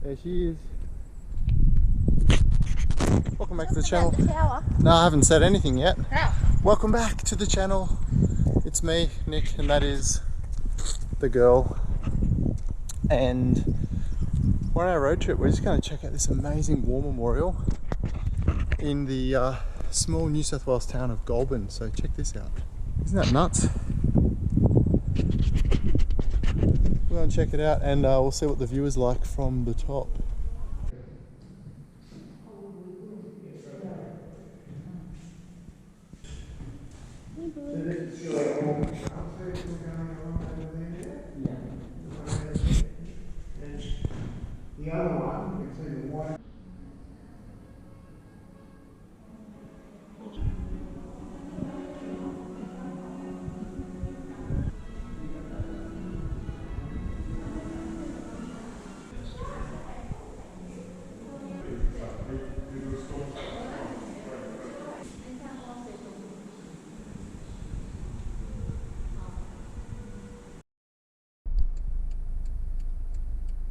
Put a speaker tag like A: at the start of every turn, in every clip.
A: There she is. Welcome back to the channel.
B: The tower.
A: No, I haven't said anything yet.
B: Oh.
A: Welcome back to the channel. It's me, Nick, and that is the girl. And we're on our road trip. We're just going to check out this amazing war memorial in the small New South Wales town of Goulburn. So check this out. Isn't that nuts? We'll go and check it out, and we'll see what the view is like from the top.
C: The other one, you can see the white.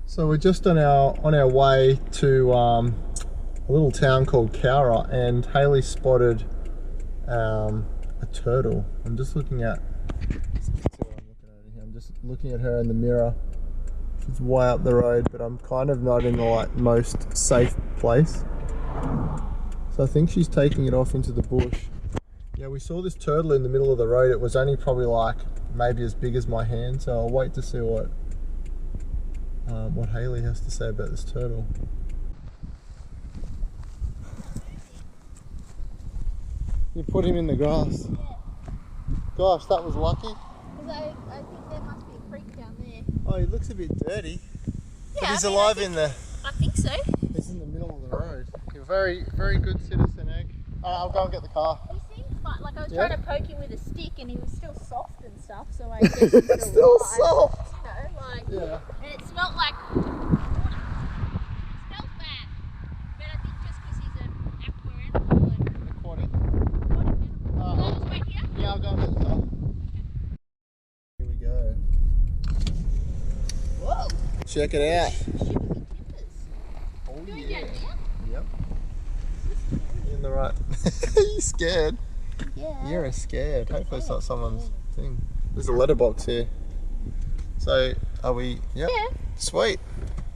A: So we're just on our way to a little town called Cowra, and Hayley spotted a turtle. I'm just looking at her in the mirror. She's way up the road, but I'm kind of not in the most safe place. So I think she's taking it off into the bush. Yeah, we saw this turtle in the middle of the road. It was only probably maybe as big as my hand, so I'll wait to see what Hayley has to say about this turtle. You put him in the grass.
B: Yeah.
A: Gosh, that was lucky.
B: Because I think there must be a creek down there.
A: Oh, he looks a bit dirty.
B: Yeah,
A: But he's alive in the...
B: I think so.
A: He's in the middle of the road. You're very, very good citizen, Egg. I'll go and get the car.
B: He seemed fine. Like I was trying to poke him with a stick and he was still soft and stuff, so I guess he's
A: Still
B: alive.
A: soft.
B: You know,
A: Yeah.
B: and it smelled like water. It smells bad. But I think just because he's an aqua animal and
A: Aquatic.
B: aquatic animal. Wait here?
A: Yeah, I'll go and get the car.
B: Okay.
A: Here we go.
B: Whoa!
A: Check it out.
B: Shiver the timbers.
A: Oh
B: Going
A: yeah.
B: down here?
A: Yep. You're in the right. Are you scared?
B: Yeah.
A: You're scared. Hopefully it's not someone's thing. There's a letterbox here. So, are we? Yep.
B: Yeah.
A: Sweet.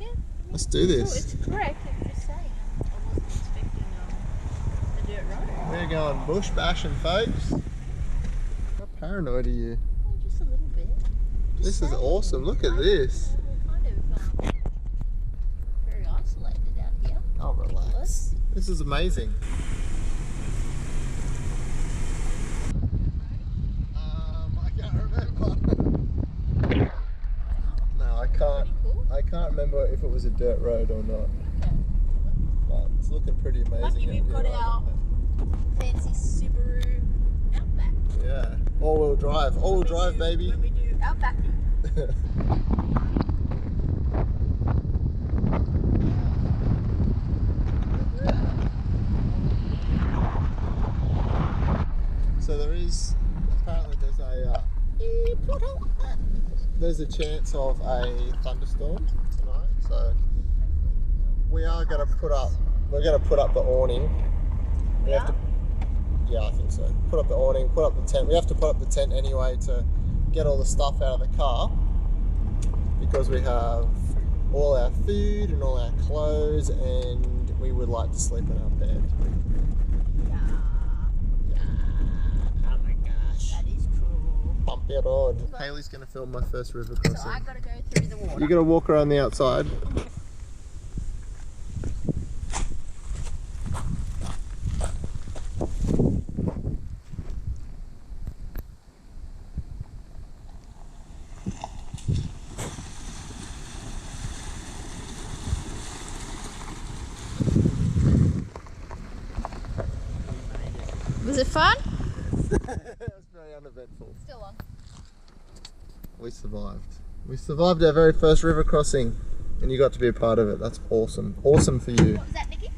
B: Yeah.
A: Let's do this.
B: It's correct. I'm just saying. I wasn't expecting a dirt road.
A: We're going bush bashing, folks. How paranoid are you?
B: Oh, just a little bit.
A: This is awesome. Look at this.
B: We're kind of very isolated out here.
A: Oh, relax. This is amazing. I can't remember. No, I can't.
B: Cool.
A: I can't remember if it was a dirt road or not.
B: Okay.
A: But it's looking pretty amazing.
B: Lucky we've
A: out
B: got
A: here.
B: our fancy Subaru Outback.
A: Yeah. All-wheel drive. All-wheel drive, baby.
B: When we do Outbacking.
A: So apparently there's a chance of a thunderstorm tonight. So we're going to put up the awning. We have to, yeah, I think so. Put up the awning, put up the tent. We have to put up the tent anyway to get all the stuff out of the car, because we have all our food and all our clothes, and we would like to sleep in our bed. Oh my gosh.
B: That is cool.
A: Bumpy road. Hayley's going to film my first river crossing.
B: So I got to go through the water.
A: You're going to walk around the outside.
B: Was it fun?
A: It was very uneventful.
B: Still on.
A: We survived. We survived our very first river crossing, and you got to be a part of it. That's awesome. Awesome for you.
B: What was that, Nicky?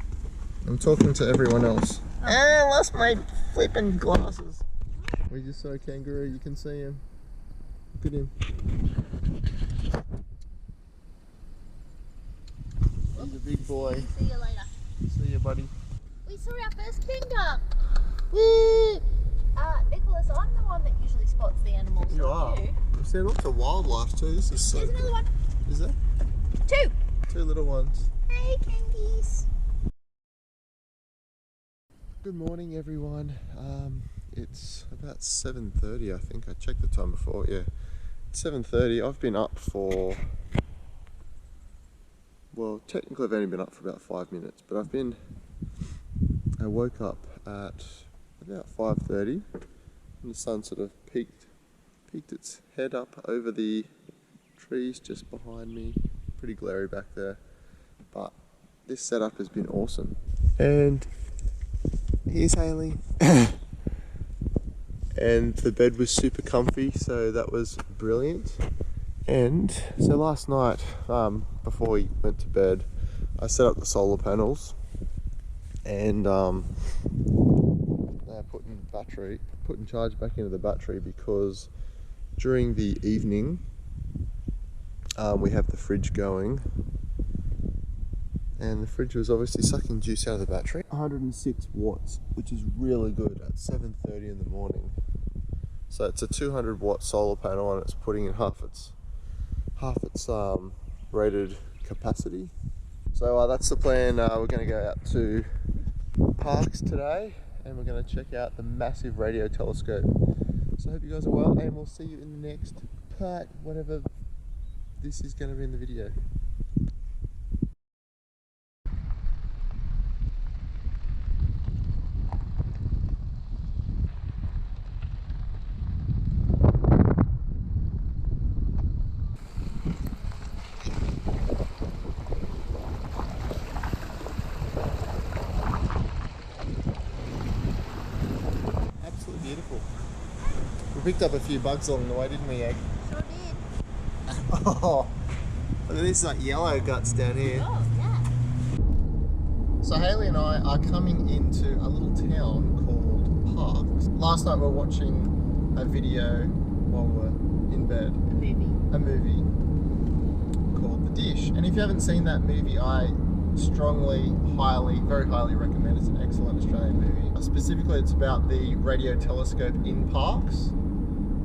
A: I'm talking to everyone else. Oh. I lost my flipping glasses. We just saw a kangaroo. You can see him. Look at him. He's a big boy.
B: See you later.
A: See you, buddy.
B: We saw our first dingo.
A: Woo!
B: Nicholas, I'm the one that usually spots the animals.
A: You are.
B: You.
A: We've seen lots of wildlife too. This is so
B: There's another
A: cool.
B: one.
A: Is there?
B: 2.
A: 2 little ones.
B: Hey, kangies.
A: Good morning, everyone. It's about 7:30, I think. I checked the time before. Yeah, it's 7:30. I've been up for, well, technically I've only been up for about 5 minutes, but I woke up at about 5:30, and the sun sort of peeked its head up over the trees just behind me. Pretty glary back there, but this setup has been awesome. And here's Hayley. And the bed was super comfy, so that was brilliant. And so last night, before we went to bed, I set up the solar panels, and they're putting charge back into the battery, because during the evening we have the fridge going, and the fridge was obviously sucking juice out of the battery. 106 watts, which is really good at 7:30 in the morning. So it's a 200 watt solar panel, and it's putting in half its rated capacity. So that's the plan. We're going to go out to Parks today, and we're going to check out the massive radio telescope. So I hope you guys are well, and we'll see you in the next part, whatever this is going to be in the video. Absolutely beautiful. We picked up a few bugs along the way, didn't we, Egg?
B: Sure did.
A: Oh, look at these like yellow guts down here.
B: Oh, yeah.
A: So Hayley and I are coming into a little town called Parks. Last night we were watching a video while we were in bed. A movie called The Dish. And if you haven't seen that movie, I strongly, very highly recommend. It's an excellent Australian movie. Specifically, it's about the radio telescope in Parks.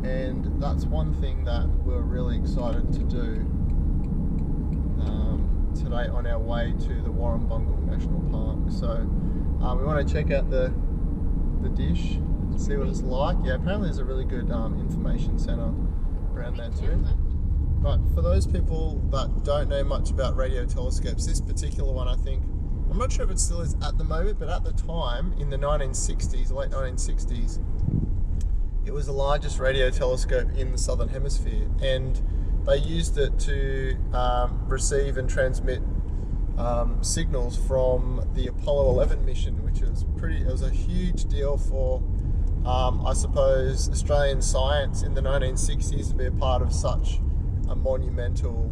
A: And that's one thing that we're really excited to do today on our way to the Warrumbungle National Park. So we want to check out the dish, see what it's like. Yeah, apparently there's a really good information centre around there too. But for those people that don't know much about radio telescopes, this particular one, I think, I'm not sure if it still is at the moment, but at the time in the 1960s, late 1960s, it was the largest radio telescope in the southern hemisphere, and they used it to receive and transmit signals from the Apollo 11 mission, which was it was a huge deal for, I suppose, Australian science in the 1960s to be a part of such a monumental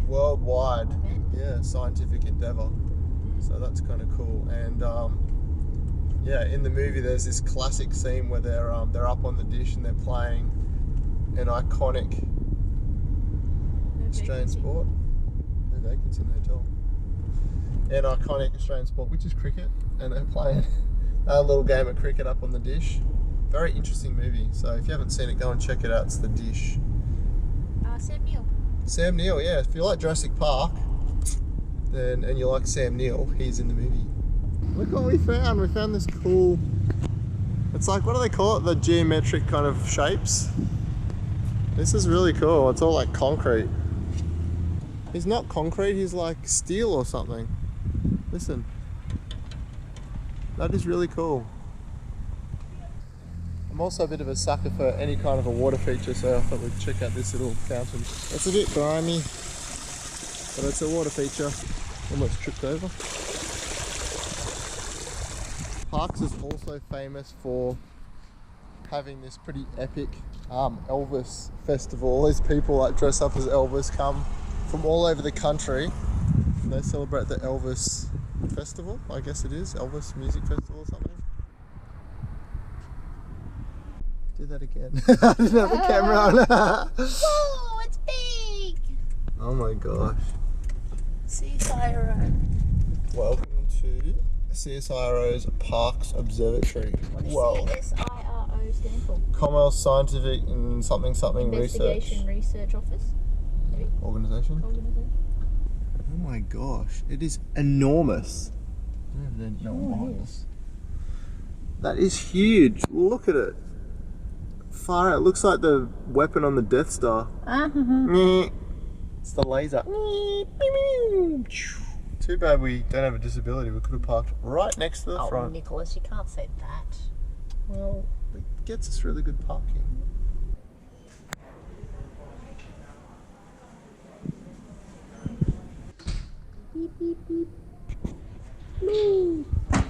A: worldwide scientific endeavour. So that's kind of cool. And yeah, in the movie there's this classic scene where they're up on the dish and they're playing an iconic Australian sport. No vacancy in the hotel. An iconic Australian sport, which is cricket, and they're playing a little game of cricket up on the dish. Very interesting movie. So if you haven't seen it, go and check it out. It's The Dish.
B: Sam Neill.
A: Sam Neill, yeah. If you like Jurassic Park, and you like Sam Neill, he's in the movie. Look what we found. We found this cool, it's like, what do they call it? The geometric kind of shapes. This is really cool. It's all like concrete. He's not concrete, he's like steel or something. Listen. That is really cool. I'm also a bit of a sucker for any kind of a water feature, so I thought we'd check out this little fountain. It's a bit grimy, but it's a water feature. Almost tripped over. Parks is also famous for having this pretty epic Elvis festival. These people like dress up as Elvis come from all over the country, and they celebrate the Elvis festival. I guess it is Elvis Music Festival or something. Do that again. I didn't have the camera on.
B: Whoa, it's big!
A: Oh my gosh.
B: CSIRO.
A: Welcome to CSIRO's Parks Observatory.
B: What does
A: Whoa.
B: CSIRO stand for?
A: Commonwealth Scientific and something
B: Investigation Research Office. Maybe?
A: Organisation.
B: Organisation.
A: Oh my gosh, it is enormous. That is huge. Look at it. Far out. It looks like the weapon on the Death Star. It's the laser. Too bad we don't have a disability. We could have parked right next to the front.
B: Nicholas, you can't say that.
A: Well, it gets us really good parking.
B: Beep, beep, beep. Moo. Ow!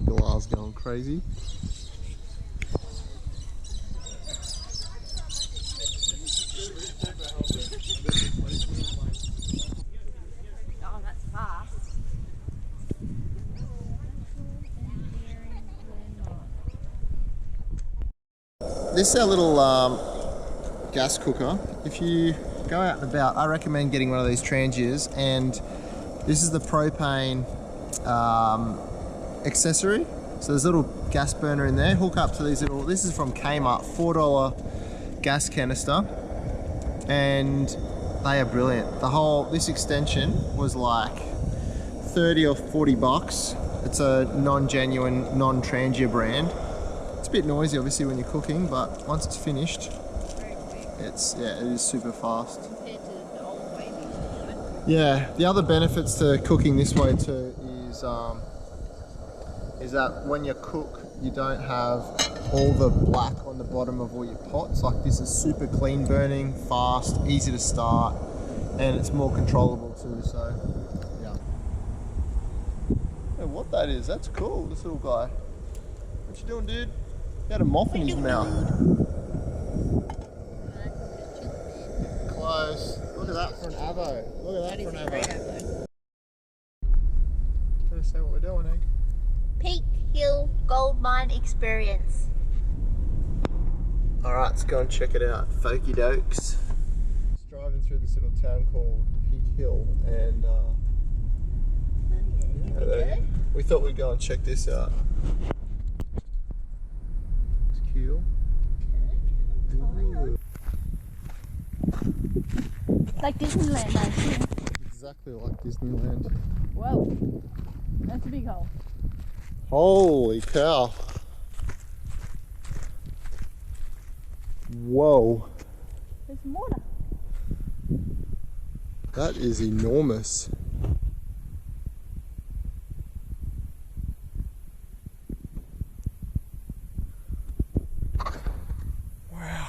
A: Glass going crazy.
B: Oh, that's fast.
A: This is our little gas cooker. If you go out and about, I recommend getting one of these transiers, and this is the propane accessory. So there's a little gas burner in there. Hook up to these little, this is from Kmart, $4 gas canister, and they are brilliant. This extension was like 30 or 40 bucks. It's a non-genuine, non-transier brand. It's a bit noisy obviously when you're cooking, but once it's finished, it is super fast.
B: Compared to the old way we used to do it.
A: Yeah, the other benefits to cooking this way too is that when you cook, you don't have all the black on the bottom of all your pots. Like, this is super clean burning, fast, easy to start, and it's more controllable too, so yeah. Hey, what that is, that's cool, this little guy. What you doing, dude? He had a moth in his mouth. Close. Look at that for an avo. Look at that for an avo. Gonna say what we're doing, Egg.
B: Peak Hill Gold Mine Experience.
A: Alright, let's go and check it out. Folky dokes. Just driving through this little town called Peak Hill, and we thought we'd go and check this out. It's cool. Ooh.
B: Like Disneyland, I think.
A: Exactly like Disneyland.
B: Whoa, that's a big hole.
A: Holy cow. Whoa.
B: There's some water.
A: That is enormous. Wow.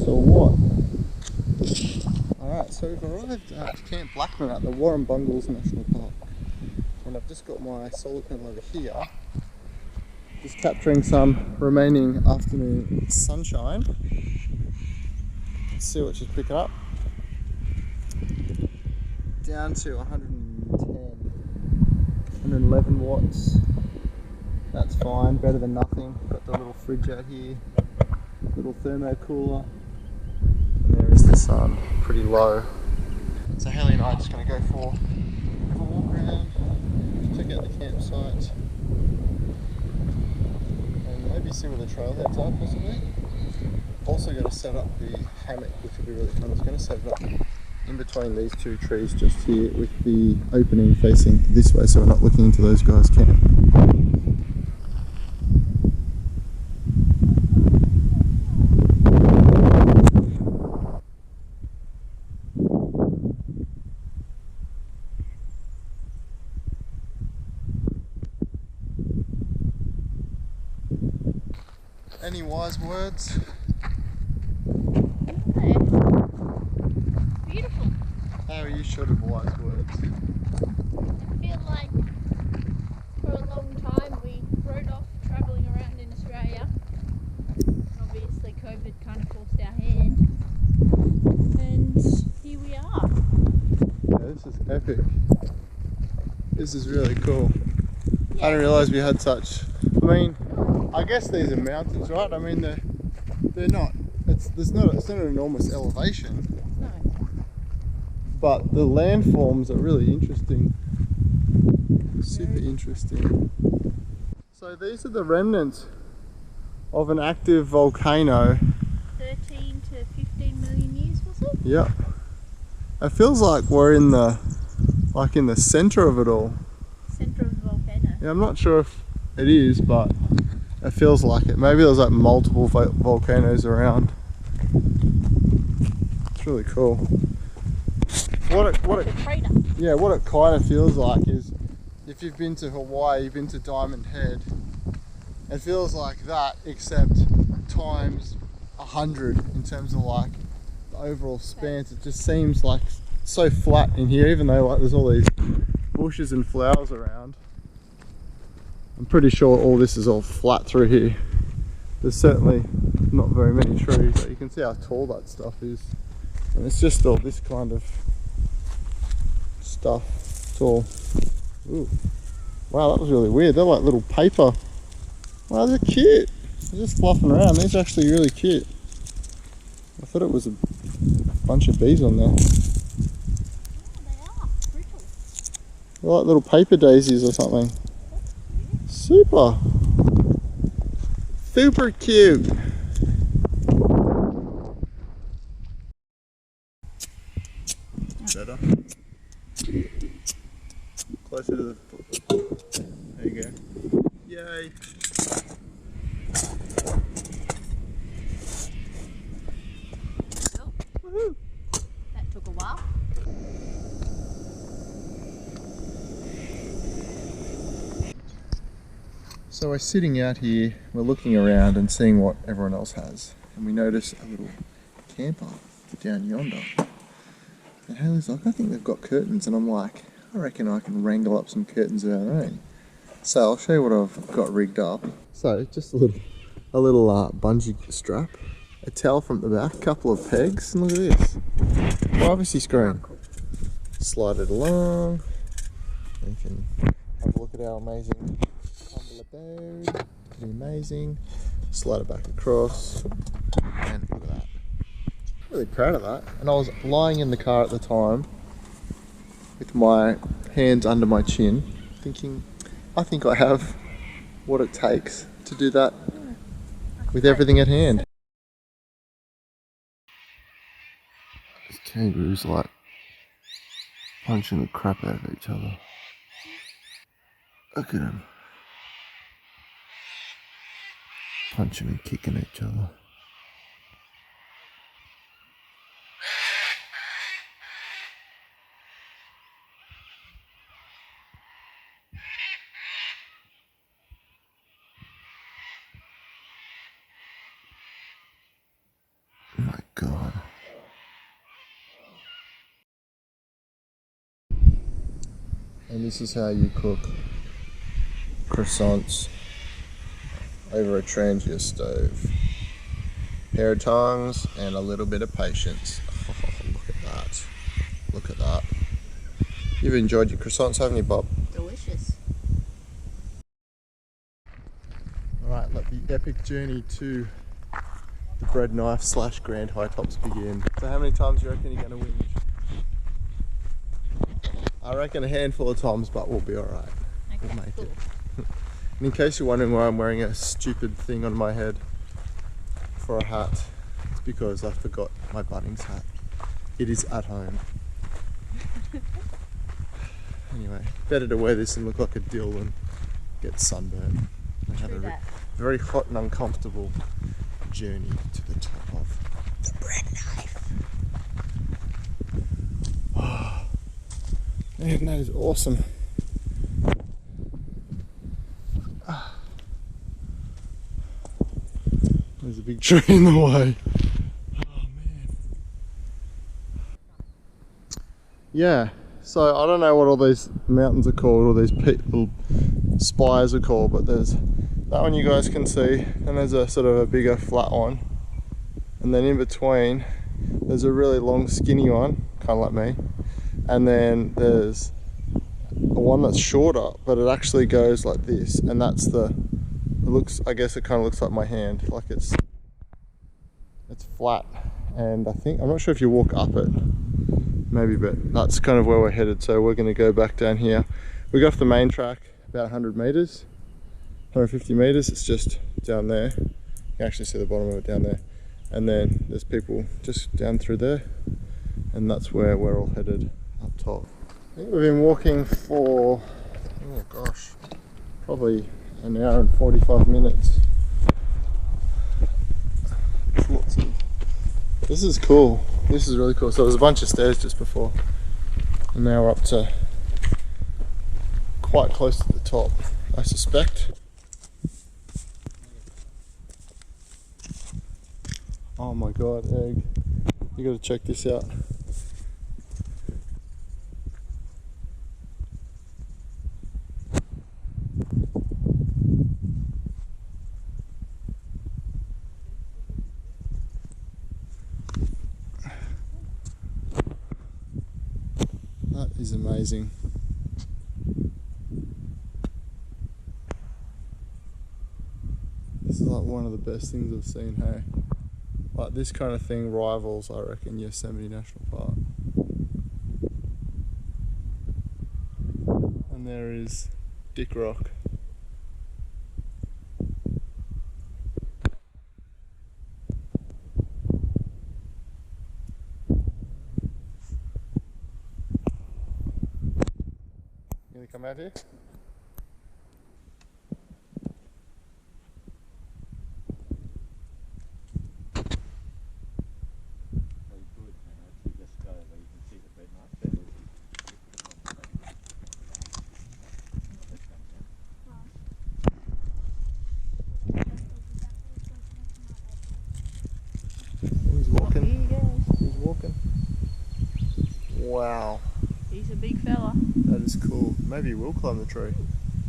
A: Or what? Alright, so we've arrived at Camp Blackman at the Warrumbungles National Park, and I've just got my solar panel over here, just capturing some remaining afternoon sunshine. Let's see what she's picking up. Down to 111 watts. That's fine, better than nothing. Got the little fridge out here, little thermo cooler, and there is the sun, pretty low. So Hayley and I are just going to go for a walk around, check out the campsite, and maybe see where the trailheads are possibly. Also going to set up the hammock, which will be really fun. I was going to set it up in between these two trees just here, with the opening facing this way, so we're not looking into those guys' camp. Any wise words?
B: Yeah. Beautiful.
A: How are you short of wise words?
B: I feel like for a long time we wrote off travelling around in Australia. Obviously COVID kind of forced our hand. And here we are.
A: Yeah, this is epic. This is really cool.
B: Yeah.
A: I didn't realise we had such. I mean, I guess these are mountains, right? I mean, they're not. It's not an enormous elevation,
B: No.
A: but the landforms are really interesting. Super interesting. So these are the remnants of an active volcano.
B: 13 to 15 million years, was it?
A: Yep. It feels like we're in the centre of it all.
B: Centre of the volcano.
A: Yeah, I'm not sure if it is, but it feels like it. Maybe there's like multiple volcanoes around. It's really cool. What it kind of feels like is, if you've been to Hawaii, you've been to Diamond Head. It feels like that, except times 100 in terms of like the overall spans. It just seems like so flat in here, even though like there's all these bushes and flowers around. I'm pretty sure all this is all flat through here. There's certainly not very many trees, but you can see how tall that stuff is. And it's just all this kind of stuff. It's all, ooh. Wow, that was really weird. They're like little paper. Wow, they're cute. They're just fluffing around. These are actually really cute. I thought it was a bunch of bees on there.
B: Oh, they are. Brittle.
A: They're like little paper daisies or something. Super. Super cute. Better. Closer to the. There you go. Yay.
B: Oh,
A: Woohoo.
B: that took a while.
A: So we're sitting out here, we're looking around and seeing what everyone else has. And we notice a little camper down yonder. And Hayley's like, I think they've got curtains. And I'm like, I reckon I can wrangle up some curtains of our own. So I'll show you what I've got rigged up. So just a little bungee strap, a towel from the back, a couple of pegs, and look at this. Privacy screen. Slide it along. You can have a look at our amazing bird. Pretty amazing. Slide it back across, and look at that. Really proud of that. And I was lying in the car at the time with my hands under my chin, thinking, I think I have what it takes to do that with everything at hand. These kangaroos like punching the crap out of each other. Look at them. Punching and kicking each other. Oh my God. And this is how you cook croissants over a Trangia stove. Pair of tongs and a little bit of patience. Oh, look at that. Look at that. You've enjoyed your croissants, haven't you, Bob?
B: Delicious.
A: Alright, let the epic journey to the bread knife / Grand High Tops begin. So how many times do you reckon you're going to whinge? I reckon a handful of times, but we'll be alright.
B: Okay,
A: We'll make
B: cool.
A: it. And in case you're wondering why I'm wearing a stupid thing on my head for a hat, it's because I forgot my Bunnings hat. It is at home. Anyway, better to wear this and look like a dill than get sunburned. I have a very hot and uncomfortable journey to the top of the bread knife. Oh, man, that is awesome. big tree in the way. Oh man. Yeah, so I don't know what all these mountains are called, or these little spires are called, but there's that one you guys can see, and there's a sort of a bigger flat one, and then in between there's a really long skinny one, kind of like me, and then there's a one that's shorter, but it actually goes like this, and that's it looks, I guess it kind of looks like my hand, like it's flat, and I think, I'm not sure if you walk up it, maybe, but that's kind of where we're headed. So we're going to go back down here. We got off the main track about 100 meters, 150 meters, it's just down there. You can actually see the bottom of it down there, and then there's people just down through there, and that's where we're all headed, up top. I think we've been walking for, oh gosh, probably an hour and 45 minutes. This is cool. This is really cool. So there's a bunch of stairs just before, and now we're up to quite close to the top, I suspect. Oh my god, Egg. You gotta check this out. That is amazing. This is like one of the best things I've seen, hey? Like this kind of thing rivals, I reckon, Yosemite National Park. And there is Dick Rock. You gonna come out here? He's walking. He's walking. Wow.
B: He's a big fella.
A: That is cool. Maybe we'll climb the tree.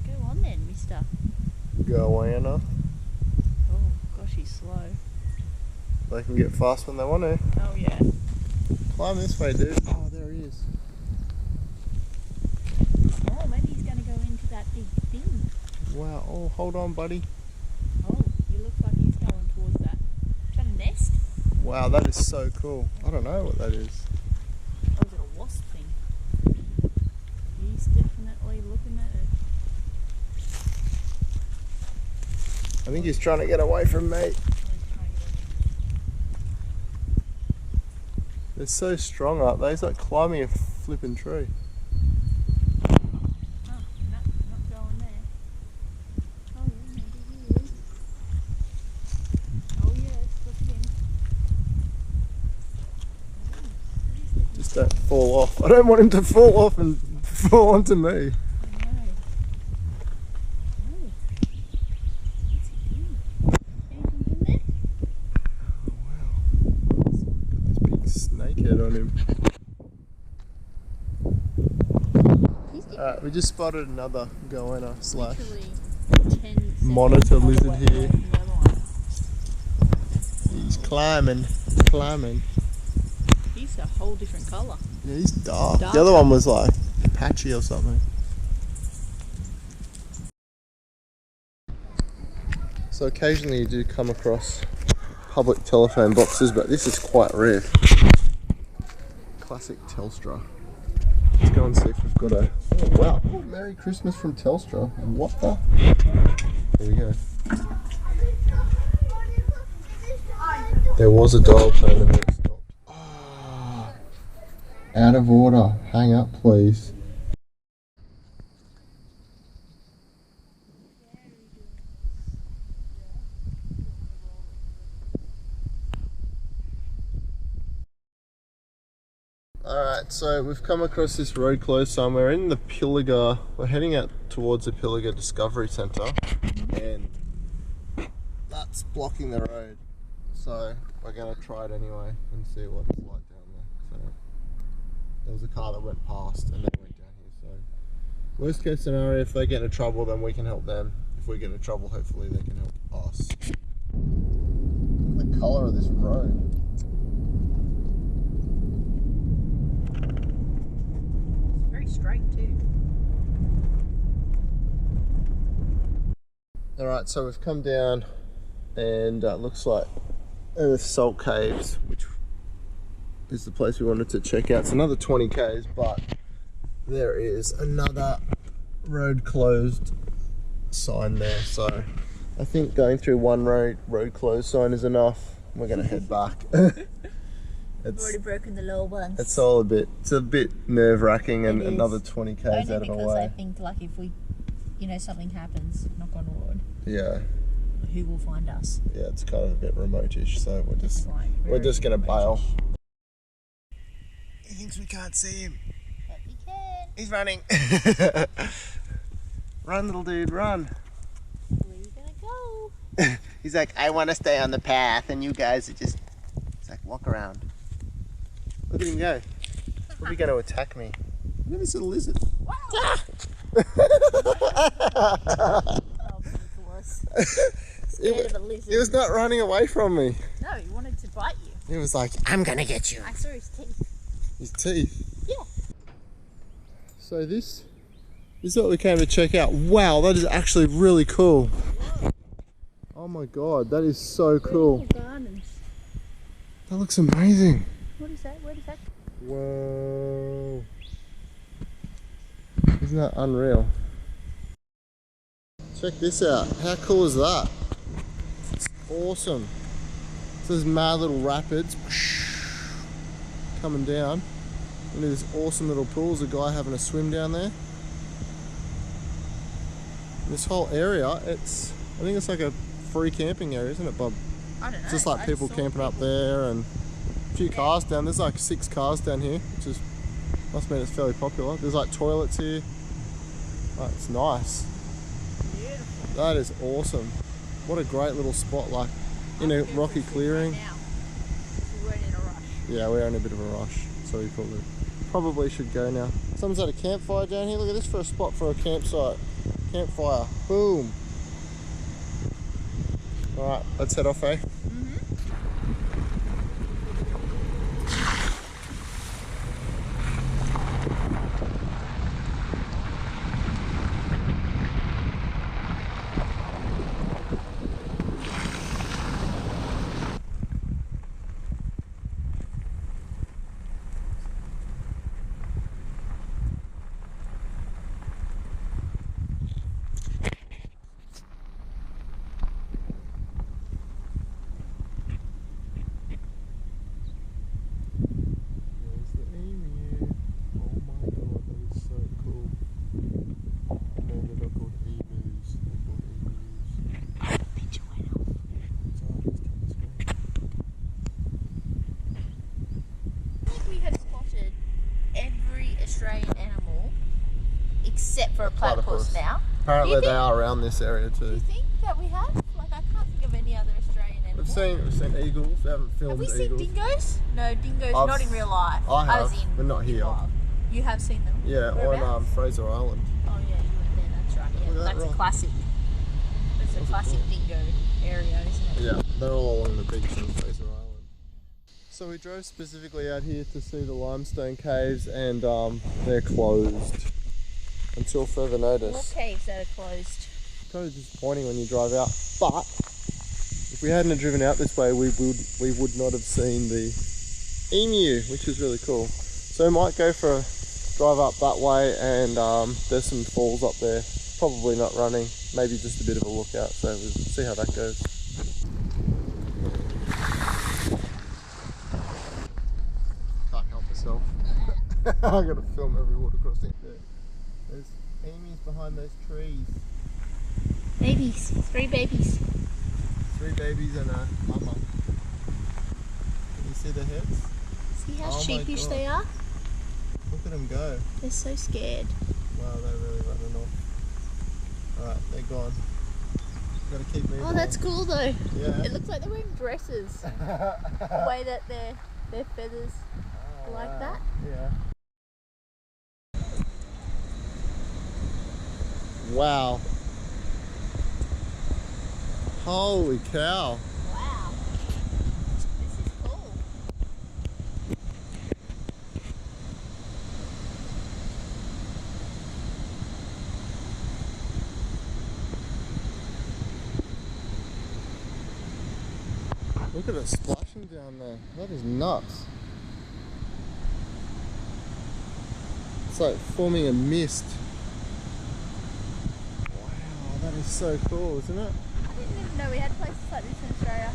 B: Go on then, mister.
A: Go, Anna.
B: Oh gosh, he's slow.
A: They can get fast when they want to.
B: Oh yeah.
A: Climb this way, dude. Oh, there he is.
B: Oh, maybe he's going to go into that big thing.
A: Wow. Oh, hold on, buddy.
B: Oh, he looks like he's going towards that. Is that a nest?
A: Wow, that is so cool. I don't know what that is.
B: Or is it a wasp thing? He's definitely looking at it.
A: I think he's trying to get away from me.
B: Oh, he's trying to get
A: They're so strong, aren't they? It's like climbing a flipping tree.
B: Oh, no, not going there. Oh, yeah, maybe he is. Oh, yes, look at him.
A: Just don't fall off. I don't want him to fall off and fall onto me.
B: I know. Oh. What's he doing? Anything in there?
A: Oh wow. He's got this big snake head on him.
B: He's
A: Alright, we just spotted another goanna slash
B: literally 10
A: monitor
B: centimeters
A: lizard
B: away
A: here.
B: from the other one.
A: He's climbing.
B: He's a whole different colour.
A: Yeah, he's dark.
B: Dark.
A: The other one was like patchy or something. So occasionally you do come across public telephone boxes, but this is quite rare. Classic Telstra. Let's go and see if we've got a... Oh wow, oh, Merry Christmas from Telstra. What the? There we go. There was a dial tone and then it stopped. Oh, out of order. Hang up, please. Alright, so we've come across this road closed somewhere in the Pilliga. We're heading out towards the Pilliga Discovery Centre, and that's blocking the road. So we're gonna try it anyway and see what it's like down there. So there was a car that went past and they went down here. So worst case scenario, if they get into trouble, then we can help them. If we get into trouble, hopefully they can help us. Look at the colour of this road.
B: It's very straight too.
A: Alright, so we've come down and looks like Earth Salt Caves, which is the place we wanted to check out. It's another 20 k's, but there is another road closed sign there. So I think going through one road closed sign is enough. We're gonna head back.
B: We've already broken the lower ones.
A: It's a bit nerve-wracking, and another 20 k's
B: Only
A: out of the
B: because
A: way.
B: I think like if we, something happens, knock on wood,
A: Yeah.
B: who will find us?
A: Yeah, it's kind of a bit remote-ish, so we're just gonna bail. He thinks we can't see him.
B: But we can.
A: He's running. Run, little dude, run.
B: Where are you gonna go?
A: He's like, I want to stay on the path, and you guys are just. He's like, walk around. Look at him go. Probably going to attack me. I've never seen a lizard.
B: Wow. Scared of a lizard.
A: He was not running away from me.
B: No, he wanted to bite you.
A: He was like, I'm gonna get you.
B: I saw his teeth.
A: His teeth?
B: Yeah.
A: So this is what we came to check out. Wow, that is actually really cool.
B: Whoa.
A: Oh my god, that is so cool.
B: Gardens.
A: That looks amazing.
B: What is that? What is that?
A: Whoa. Isn't that unreal? Check this out. How cool is that? It's awesome. So there's mad little rapids coming down. And there's awesome little pools. A guy having a swim down there. And this whole area, I think it's like a free camping area, isn't it, Bob?
B: I don't know.
A: Just like people camping up there, and a few cars down. There's like 6 cars down here, which must mean it's fairly popular. There's like toilets here. Right, it's nice.
B: Beautiful.
A: That is awesome. What a great little spot, like in a rocky clearing.
B: Right now. We weren't in a rush.
A: Yeah, we're in a bit of a rush, so we probably should go now. Someone's had a campfire down here. Look at this for a spot for a campsite. Campfire. Boom. Alright, let's head off, eh?
B: Except for a platypus now.
A: Apparently they are around this area too.
B: Do you think that we have? Like, I can't think of any other Australian animal.
A: We've seen eagles. We haven't filmed eagles.
B: Have we seen dingoes? No, dingoes not in real life.
A: I have,
B: was in,
A: but not here.
B: You have seen them?
A: Yeah, on Fraser Island.
B: Oh yeah, you went there, that's right. Yeah, that's a classic. That's a classic dingo area, isn't it?
A: Yeah, they're all along the beach on Fraser Island. So we drove specifically out here to see the limestone caves, and they're closed until further notice.
B: More caves that are closed.
A: Kind of disappointing when you drive out, but if we hadn't driven out this way, we would not have seen the emu, which is really cool. So we might go for a drive up that way, and there's some falls up there. Probably not running, maybe just a bit of a lookout. So we'll see how that goes. Can't help myself. I'm gonna film every water crossing. There's emus behind those trees.
B: Babies. 3 babies.
A: 3 babies and a mama. Can you see their heads?
B: See how
A: Oh my
B: sheepish
A: God.
B: they are?
A: Look at them go.
B: They're so scared.
A: Wow, they're really running off. Alright, they're gone. Gotta keep moving.
B: Oh, that's cool though.
A: Yeah.
B: It looks like they're wearing dresses. The way that their feathers are like that.
A: Yeah. Wow. Holy cow.
B: Wow. This is cool.
A: Look at it splashing down there. That is nuts. It's like forming a mist. Wow, that is so cool, isn't it?
B: I didn't even know we had places like this in Australia.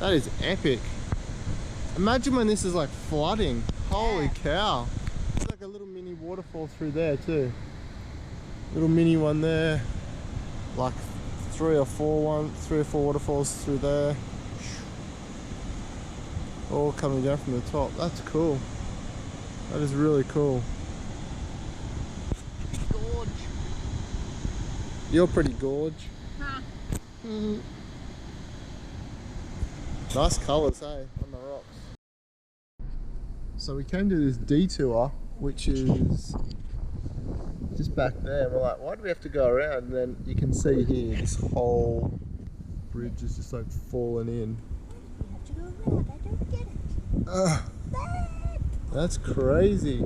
A: That is epic. Imagine when this is like flooding. Holy cow. It's like a little mini waterfall through there too. Little mini one there. Like three or four waterfalls through there. All coming down from the top. That's cool. That is really cool.
B: Gorge.
A: You're pretty gorge.
B: Huh.
A: Nice colours, hey, on the rocks. So we came to this detour, which is just back there. We're like, why do we have to go around? And then you can see here, this whole bridge is just like falling in.
B: We have to go around. I don't get it.
A: That's crazy.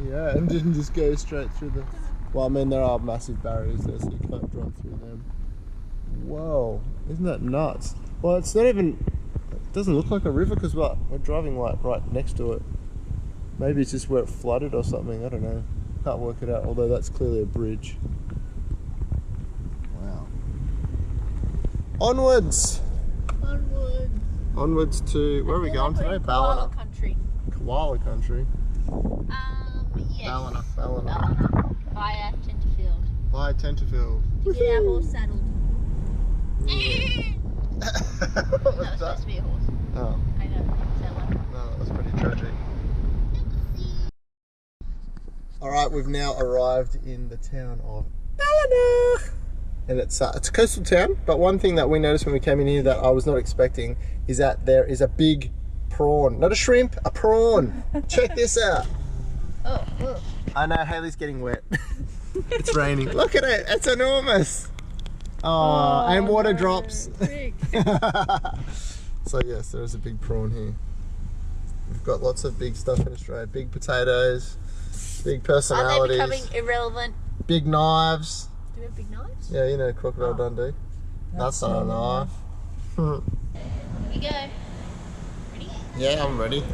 A: Yeah, and didn't just go straight through the... Well, I mean, there are massive barriers there, so you can't drive through them. Whoa, isn't that nuts? Well, it's not even... It doesn't look like a river because we're driving like right next to it. Maybe it's just where it flooded or something, I don't know. Can't work it out, although that's clearly a bridge. Wow. Onwards!
B: Onward.
A: Onwards to... Where are we going today? Ballina.
B: Koala country.
A: Koala country.
B: Yes.
A: Ballina.
B: Ballina. Via Tenterfield.
A: Via Tenterfield.
B: To get our horse saddled.
A: What
B: That
A: was
B: was supposed to be a horse.
A: Oh,
B: I know. Sound like one.
A: no, that was pretty tragic. Alright, we've now arrived in the town of Ballina. And it's a coastal town, but one thing that we noticed when we came in here that I was not expecting is that there is a big prawn. Not a shrimp, a prawn. Check this out.
B: Oh, oh.
A: I know, Hayley's getting wet. It's raining. Look at it, it's enormous. Oh, and water drops.
B: Big.
A: So yes, there is a big prawn here. We've got lots of big stuff in Australia. Big potatoes, big personalities.
B: Are they becoming irrelevant?
A: Big knives.
B: Do we have big knives?
A: Yeah, you know Crocodile Dundee. That's not a knife.
B: Here you go. Ready?
A: Yeah, I'm ready.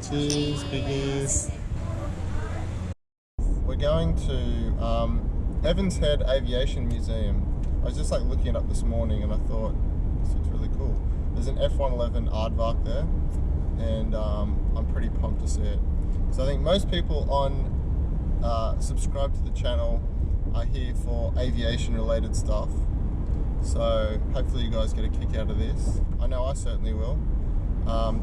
A: Cheers, biggies. We're going to Evans Head Aviation Museum. I was just like looking it up this morning and I thought this looks really cool. There's an F-111 aardvark there and I'm pretty pumped to see it. So I think most people on subscribe to the channel are here for aviation related stuff. So hopefully you guys get a kick out of this. I know I certainly will.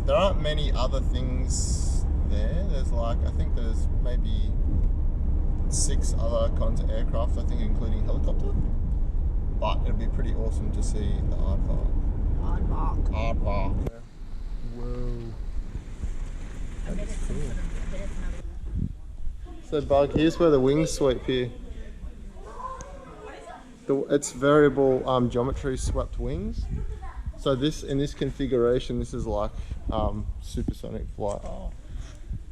A: There aren't many other things there. There's like, I think there's maybe 6 other kinds of aircraft, I think including helicopter. But it'll be pretty awesome to see the aardvark.
B: Aardvark.
A: Aardvark. Whoa. That's cool. So Bug, here's where the wings sweep here. It's variable geometry swept wings. So this, in this configuration, this is like supersonic flight.
B: Oh.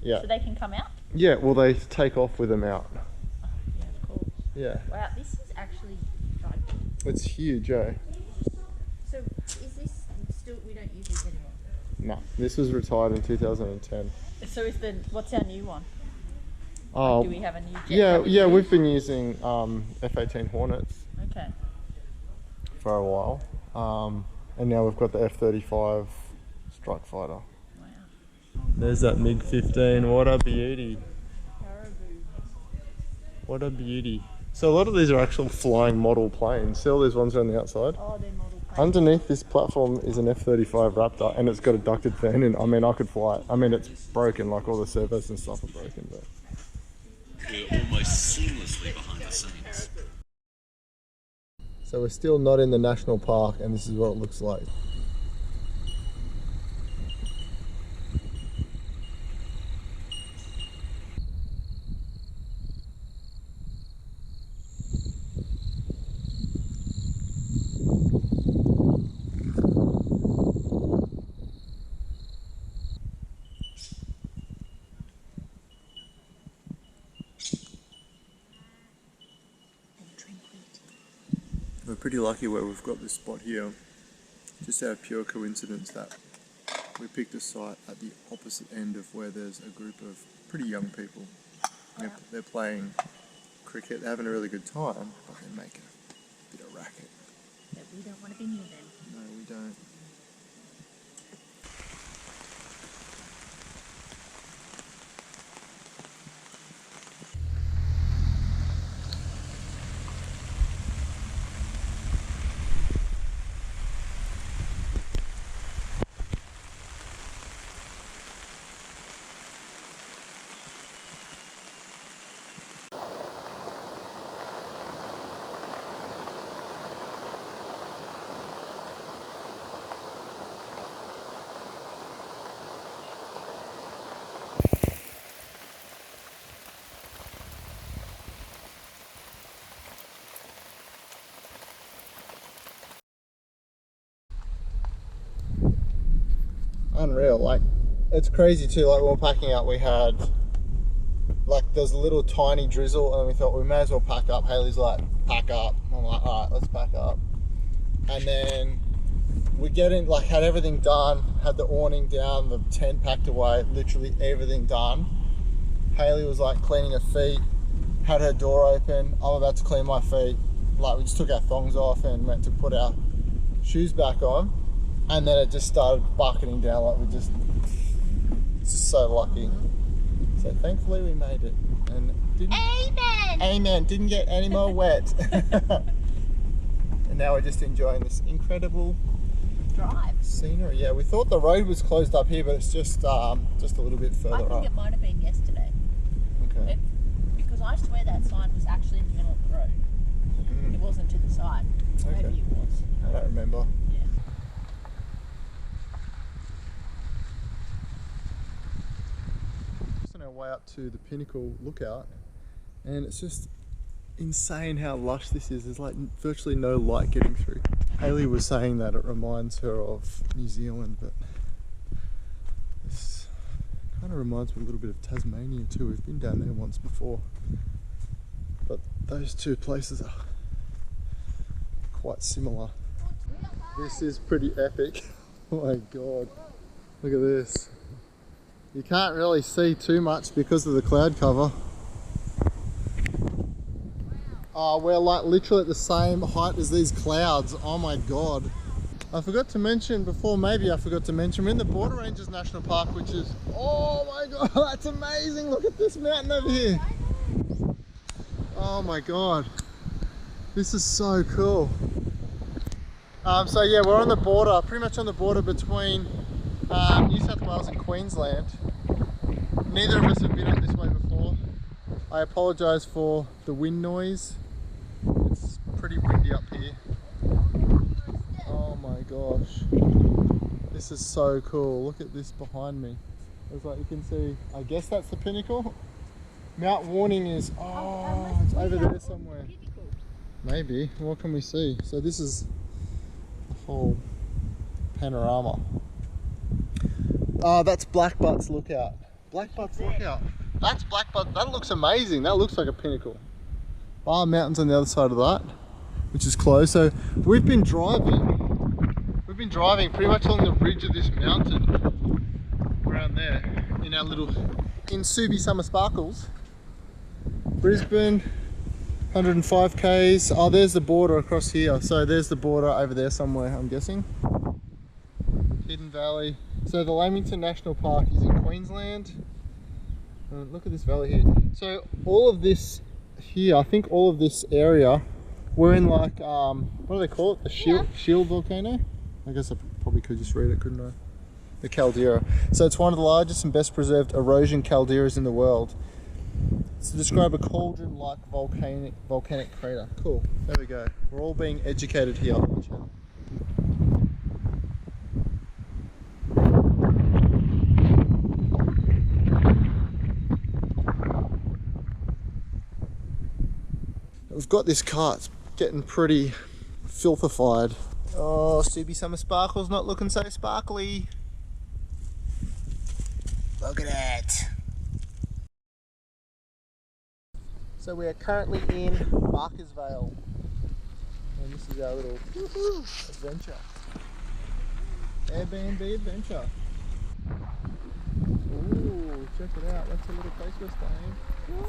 A: Yeah.
B: So they can come out?
A: Yeah, well they take off with them out.
B: Oh, yeah, of course.
A: Yeah.
B: Wow, this is actually gigantic.
A: It's huge, eh?
B: So is this still, we don't use these anymore?
A: No, this was retired in 2010.
B: So is what's our new one?
A: Oh.
B: Like, do we have a new jet?
A: Yeah, we've been using F-18 Hornets
B: Okay.
A: for a while. And now we've got the F-35 strike fighter.
B: Wow.
A: There's that MiG-15, what a beauty. What a beauty. So a lot of these are actual flying model planes. See all these ones around the outside?
B: Oh, they're model planes.
A: Underneath this platform is an F-35 Raptor, and it's got a ducted fan in. I mean, I could fly it. I mean, it's broken, like all the servos and stuff are broken, but...
D: We're almost seamlessly behind the scenes.
A: So we're still not in the national park, and this is what it looks like. We're pretty lucky where we've got this spot here. Just out of pure coincidence that we picked a site at the opposite end of where there's a group of pretty young people. They're playing cricket, they're having a really good time, but they're making a bit of racket.
B: But we don't want to be near them.
A: No, we don't. Unreal, like it's crazy too. Like when we were packing up, we had like there's a little tiny drizzle, and we thought we may as well pack up. Hayley's like, pack up. I'm like, all right, let's pack up. And then we get in, like had everything done, had the awning down, the tent packed away, literally everything done. Hayley was like cleaning her feet, had her door open. I'm about to clean my feet. Like we just took our thongs off and went to put our shoes back on. And then it just started bucketing down, like it's just so lucky. So thankfully we made it, and didn't get any more wet. And now we're just enjoying this incredible
B: Drive.
A: scenery. Yeah, we thought the road was closed up here, but it's just a little bit further
B: I
A: up.
B: think it might have been yesterday.
A: Okay.
B: Because I swear that sign was actually in the middle of the road. It wasn't to the side.
A: Okay.
B: Maybe it was.
A: I don't remember.
B: Yeah.
A: On our way up to the Pinnacle lookout, and it's just insane how lush this is. There's like virtually no light getting through. Hayley was saying that it reminds her of New Zealand, but this kind of reminds me a little bit of Tasmania too. We've been down there once before, but those two places are quite similar. This is pretty epic. Oh my god, look at this. You can't really see too much because of the cloud cover. Oh, we're like literally at the same height as these clouds. Oh my god. I forgot to mention before, maybe I forgot to mention, we're in the Border Ranges National Park, which is, oh my god, that's amazing. Look at this mountain over here. Oh my god. This is so cool. So yeah, we're on the border, pretty much on the border between New South Wales and Queensland. Neither of us have been up this way before. I apologise for the wind noise. It's pretty windy up here. Oh my gosh. This is so cool. Look at this behind me. It's like you can see, I guess that's the Pinnacle. Mount Warning is, oh, it's over there somewhere. Maybe. What can we see? So this is the whole panorama. That's Blackbutt's Lookout. Blackbutt's Lookout. That's Blackbutt. That looks amazing. That looks like a pinnacle. Bar Mountain's on the other side of that, which is closed. So we've been driving. We've been driving pretty much along the ridge of this mountain, around there, in our little, in Subi Summer Sparkles. Brisbane, 105 k's. Oh, there's the border across here. So there's the border over there somewhere, I'm guessing. Hidden Valley. So the Lamington National Park is in Queensland. Look at this valley here. So all of this here, I think all of this area, we're in like, what do they call it? The shield volcano? I guess I probably could just read it, couldn't I? The caldera. So it's one of the largest and best preserved erosion calderas in the world. It's to describe a cauldron-like volcanic crater. Cool, there we go. We're all being educated here on the channel. We've got this car, it's getting pretty filthified. Oh, Subi Summer Sparkle's not looking so sparkly. Look at that. So we are currently in Barkers Vale. And this is our little adventure. Airbnb adventure. Ooh, check it out. That's a little place we're staying. Woo.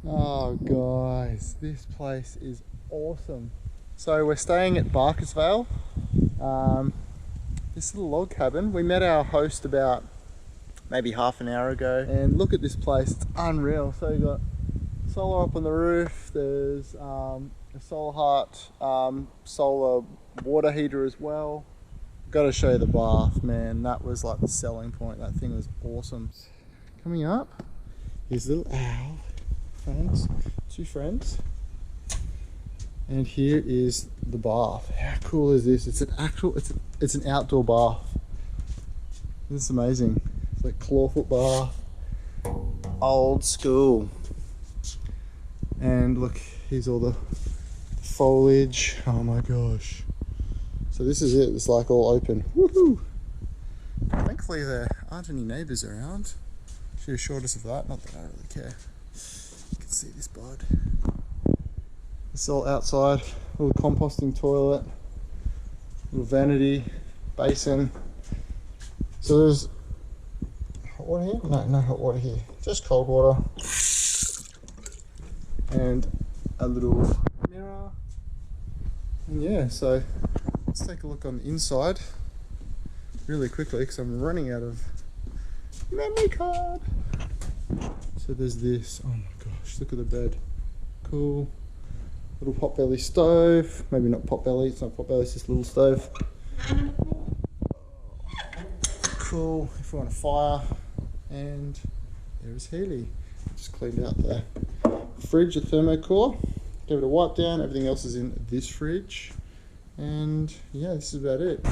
A: Oh guys, this place is awesome. So we're staying at Barkers Vale. This little log cabin. We met our host about maybe half an hour ago, and look at this place, it's unreal. So you got solar up on the roof, there's a solar heart, solar water heater as well. Got to show you the bath, man. That was like the selling point. That thing was awesome. Coming up is little Al. Friends, 2 friends, and here is the bath. How cool is this? It's an outdoor bath. This is amazing. It's like clawfoot bath, old school. And look, here's all the foliage. Oh my gosh. So this is it. It's like all open. Woohoo! Thankfully there aren't any neighbours around. Should have assured us of that. Not that I really care. See this bud. It's all outside. Little composting toilet, little vanity, basin. So there's hot water here? No hot water here. Just cold water. And a little mirror. And yeah, so let's take a look on the inside really quickly because I'm running out of memory card. So there's this. Oh my gosh, look at the bed. Cool. Little potbelly stove. Maybe not potbelly, it's not potbelly, it's just a little stove. Cool, if you want a fire. And there's Hayley. Just cleaned out the fridge, the thermocore. Gave it a wipe down, everything else is in this fridge. And yeah, this is about it.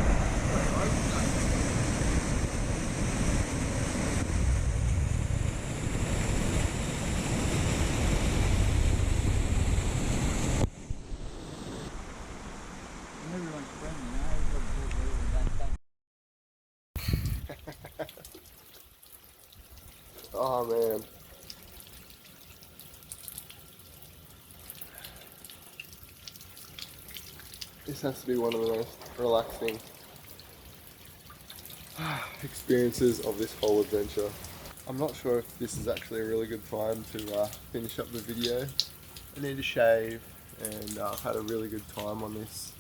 A: Oh man. This has to be one of the most relaxing experiences of this whole adventure. I'm not sure if this is actually a really good time to finish up the video. I need to shave, and I've had a really good time on this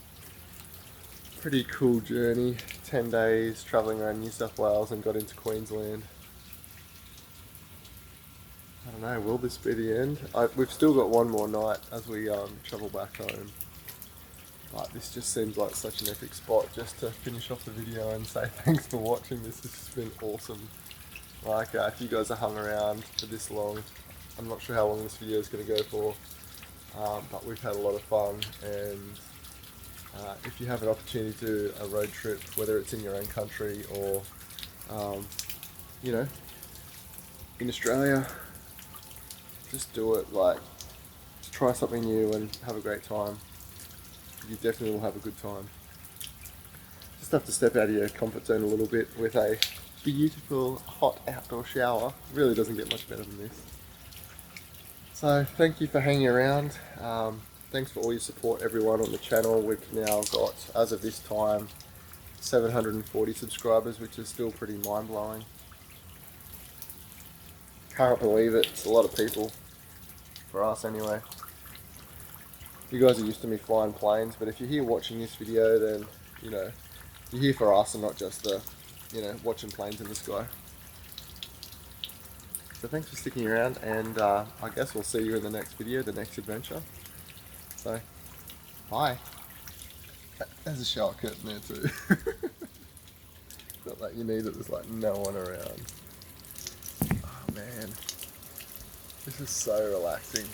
A: pretty cool journey. 10 days travelling around New South Wales and got into Queensland. I don't know, will this be the end? We've still got one more night as we travel back home. But this just seems like such an epic spot just to finish off the video and say thanks for watching. This has just been awesome. Like, if you guys are hung around for this long, I'm not sure how long this video is going to go for, but we've had a lot of fun. And if you have an opportunity to do a road trip, whether it's in your own country or, you know, in Australia, just do it. Like, just try something new and have a great time. You definitely will have a good time. Just have to step out of your comfort zone a little bit with a beautiful hot outdoor shower. It really doesn't get much better than this. So thank you for hanging around. Thanks for all your support, everyone on the channel. We've now got, as of this time, 740 subscribers, which is still pretty mind-blowing. Can't believe it. It's a lot of people, for us anyway. You guys are used to me flying planes, but if you're here watching this video, then, you know, you're here for us and not just the, you know, watching planes in the sky. So thanks for sticking around, and I guess we'll see you in the next video, the next adventure. So, bye. There's a shower curtain there too. Not that you need it, there's like no one around. Oh man, this is so relaxing.